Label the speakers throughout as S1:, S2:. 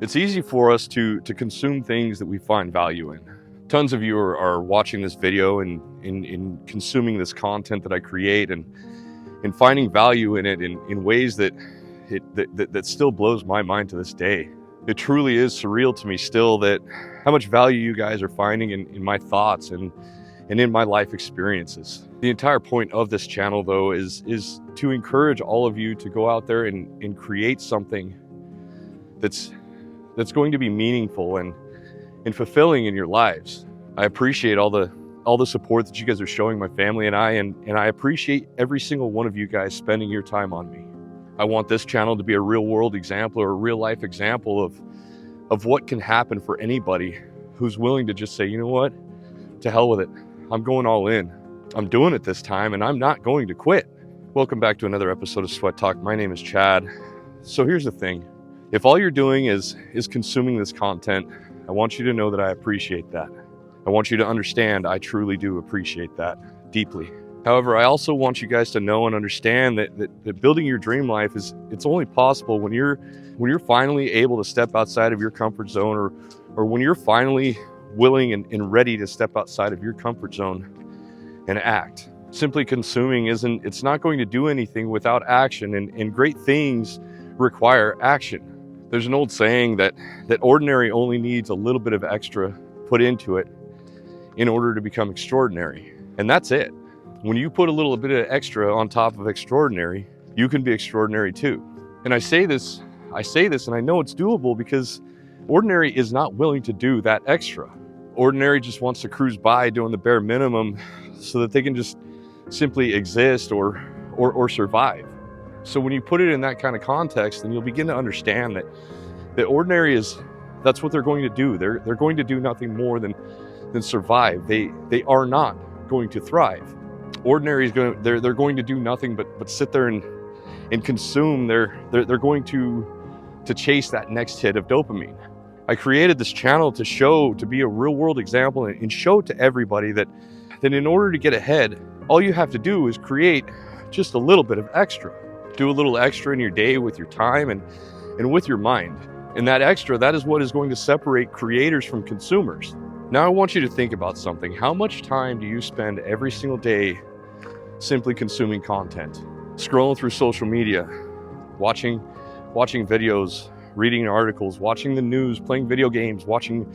S1: It's easy for us to consume things that we find value in. Tons of you are watching this video and in consuming this content that I create and finding value in it in ways that still blows my mind to this day. It truly is surreal to me still that how much value you guys are finding in my thoughts and in my life experiences. The entire point of this channel though is to encourage all of you to go out there and create something that's going to be meaningful and fulfilling in your lives. I appreciate all the support that you guys are showing my family and I appreciate every single one of you guys spending your time on me. I want this channel to be a real world example or a real life example of what can happen for anybody who's willing to just say, you know what, to hell with it. I'm going all in. I'm doing it this time and I'm not going to quit. Welcome back to another episode of Sweat Talk. My name is Chad. So here's the thing. If all you're doing is consuming this content, I want you to know that I appreciate that. I want you to understand I truly do appreciate that deeply. However, I also want you guys to know and understand that building your dream life it's only possible when you're finally able to step outside of your comfort zone or when you're finally willing and ready to step outside of your comfort zone and act. Simply consuming it's not going to do anything without action, and great things require action. There's an old saying that ordinary only needs a little bit of extra put into it in order to become extraordinary. And that's it. When you put a little bit of extra on top of extraordinary, you can be extraordinary too. And I say this and I know it's doable because ordinary is not willing to do that extra. Ordinary just wants to cruise by doing the bare minimum so that they can just simply exist or survive. So when you put it in that kind of context, then you'll begin to understand that ordinary that's what they're going to do. They're going to do nothing more than survive. They are not going to thrive. Ordinary is they're going to do nothing but sit there and consume. They're going to chase that next hit of dopamine. I created this channel to be a real world example and show to everybody that in order to get ahead, all you have to do is create just a little bit of extra. Do a little extra in your day with your time and with your mind. And that extra, that is what is going to separate creators from consumers. Now I want you to think about something. How much time do you spend every single day simply consuming content? Scrolling through social media, watching videos, reading articles, watching the news, playing video games, watching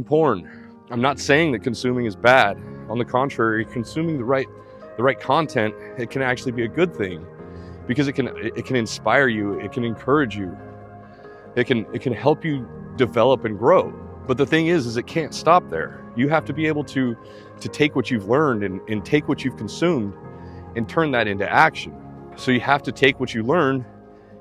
S1: porn. I'm not saying that consuming is bad. On the contrary, consuming the right content, it can actually be a good thing because it can inspire you, it can encourage you, it can help you develop and grow. But the thing is it can't stop there. You have to be able to take what you've learned and take what you've consumed and turn that into action. So you have to take what you learn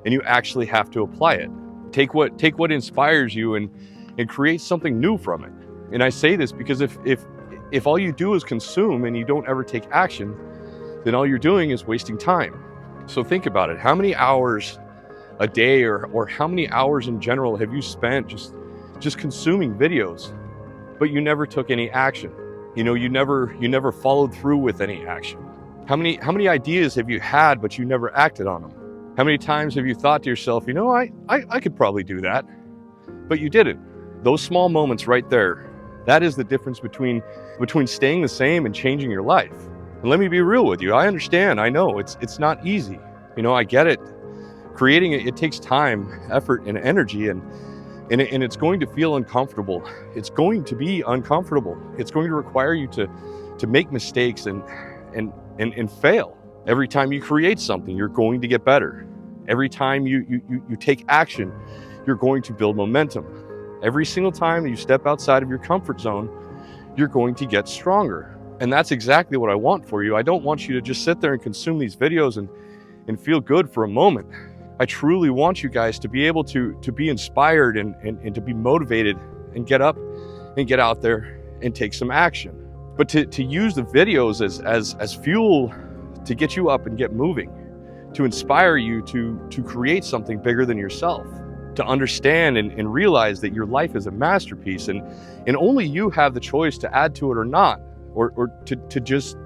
S1: and you actually have to apply it. Take what inspires you and create something new from it. And I say this because if all you do is consume and you don't ever take action, then all you're doing is wasting time. So think about it. How many hours a day or how many hours in general have you spent just consuming videos, but you never took any action? You know, you never followed through with any action. How many ideas have you had, but you never acted on them? How many times have you thought to yourself, you know, I could probably do that, but you didn't? Those small moments right there, that is the difference between staying the same and changing your life. And let me be real with you. I understand. I know it's not easy. You know, I get it. Creating it takes time, effort, and energy, and it's going to feel uncomfortable. It's going to be uncomfortable. It's going to require you to make mistakes and fail. Every time you create something, you're going to get better. Every time you take action, you're going to build momentum. Every single time you step outside of your comfort zone, you're going to get stronger. And that's exactly what I want for you. I don't want you to just sit there and consume these videos and feel good for a moment. I truly want you guys to be able to be inspired and to be motivated and get up and get out there and take some action. But to use the videos as fuel to get you up and get moving, to inspire you to create something bigger than yourself, to understand and realize that your life is a masterpiece and only you have the choice to add to it or not, or to just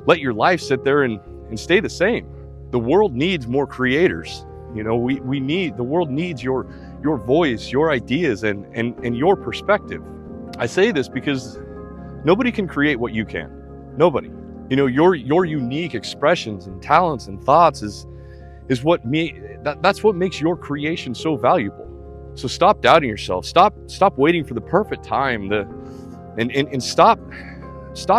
S1: let your life sit there and stay the same. The world needs more creators. You know, the world needs your your voice, your ideas, and your perspective. I say this because nobody can create what you can. Nobody. You know, your unique expressions and talents and thoughts is what that's what makes your creation so valuable. So stop doubting yourself. Stop waiting for the perfect time. And stop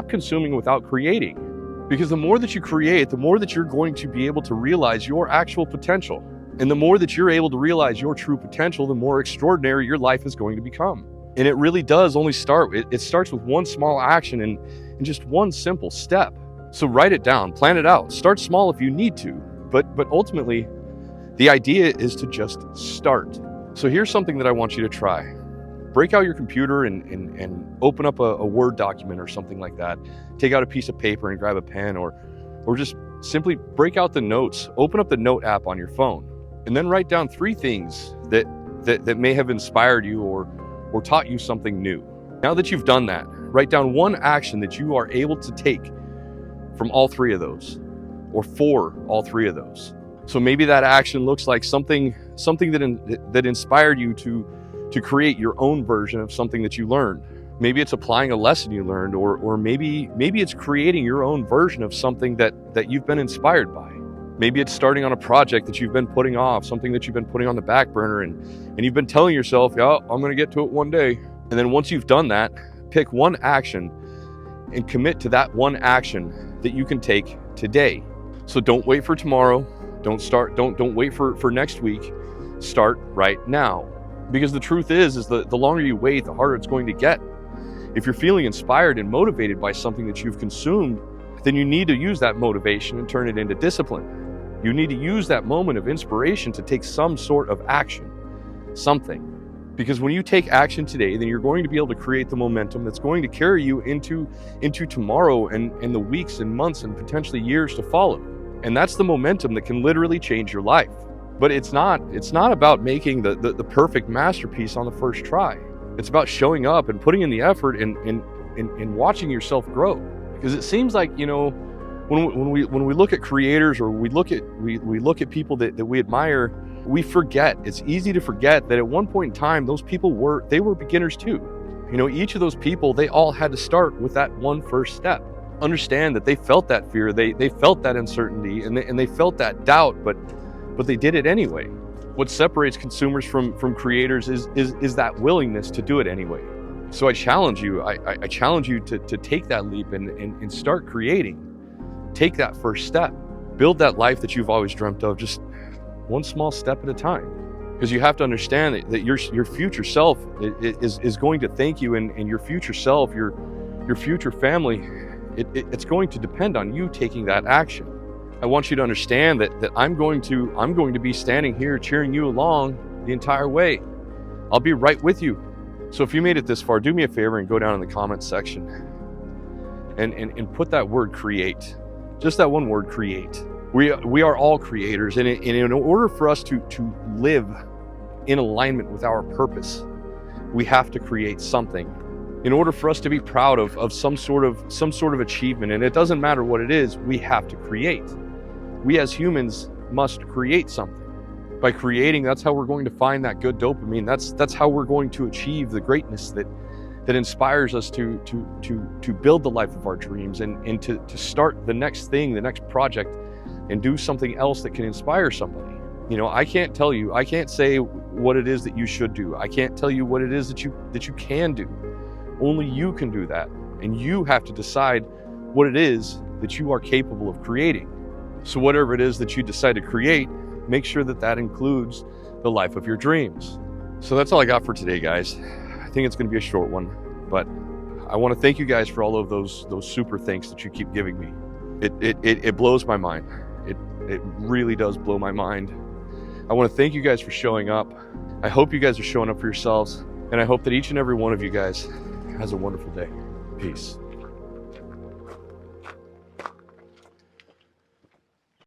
S1: consuming without creating. Because the more that you create, the more that you're going to be able to realize your actual potential. And the more that you're able to realize your true potential, the more extraordinary your life is going to become. And it really does only start, it starts with one small action and just one simple step. So write it down, plan it out, start small if you need to, but ultimately the idea is to just start. So here's something that I want you to try. Break out your computer and open up a Word document or something like that. Take out a piece of paper and grab a pen, or just simply break out the notes, open up the note app on your phone, and then write down 3 things that may have inspired you or taught you something new. Now that you've done that, write down one action that you are able to take from all 3 of those, or for all 3 of those. So maybe that action looks like something that inspired you to create your own version of something that you learned. Maybe it's applying a lesson you learned, or maybe it's creating your own version of something that you've been inspired by. Maybe it's starting on a project that you've been putting off, something that you've been putting on the back burner, and you've been telling yourself, yeah, I'm going to get to it one day. And then once you've done that, pick one action and commit to that one action that you can take today. So don't wait for tomorrow. Don't wait for next week. Start right now. Because the truth is the longer you wait, the harder it's going to get. If you're feeling inspired and motivated by something that you've consumed, then you need to use that motivation and turn it into discipline. You need to use that moment of inspiration to take some sort of action, something. Because when you take action today, then you're going to be able to create the momentum that's going to carry you into tomorrow and the weeks and months and potentially years to follow. And that's the momentum that can literally change your life. But it's not about making the perfect masterpiece on the first try. It's about showing up and putting in the effort and watching yourself grow. Because it seems like, you know, when we look at creators, or we look at people that we admire, we forget. It's easy to forget that at one point in time, those people were beginners too. You know, each of those people, they all had to start with that one first step. Understand that they felt that fear, they felt that uncertainty, and they felt that doubt, but they did it anyway. What separates consumers from creators is that willingness to do it anyway. So I challenge you, I challenge you to take that leap and start creating. Take that first step. Build that life that you've always dreamt of, just one small step at a time. Because you have to understand that your future self is going to thank you, and your future self, your future family, it's going to depend on you taking that action. I want you to understand that I'm going to be standing here cheering you along the entire way. I'll be right with you. So if you made it this far, do me a favor and go down in the comments section and put that word create. Just that one word, create. We are all creators, and in order for us to live in alignment with our purpose, we have to create something. In order for us to be proud of some sort of achievement, and it doesn't matter what it is, we have to create. We as humans must create something. By creating, that's how we're going to find that good dopamine. That's how we're going to achieve the greatness that inspires us to build the life of our dreams, and to start the next thing, the next project, and do something else that can inspire somebody. You know, I can't say what it is that you should do. I can't tell you what it is that you can do. Only you can do that. And you have to decide what it is that you are capable of creating. So whatever it is that you decide to create, make sure that includes the life of your dreams. So that's all I got for today, guys. I think it's going to be a short one, but I want to thank you guys for all of those super thanks that you keep giving me. It blows my mind. It really does blow my mind. I want to thank you guys for showing up. I hope you guys are showing up for yourselves, and I hope that each and every one of you guys has a wonderful day. Peace.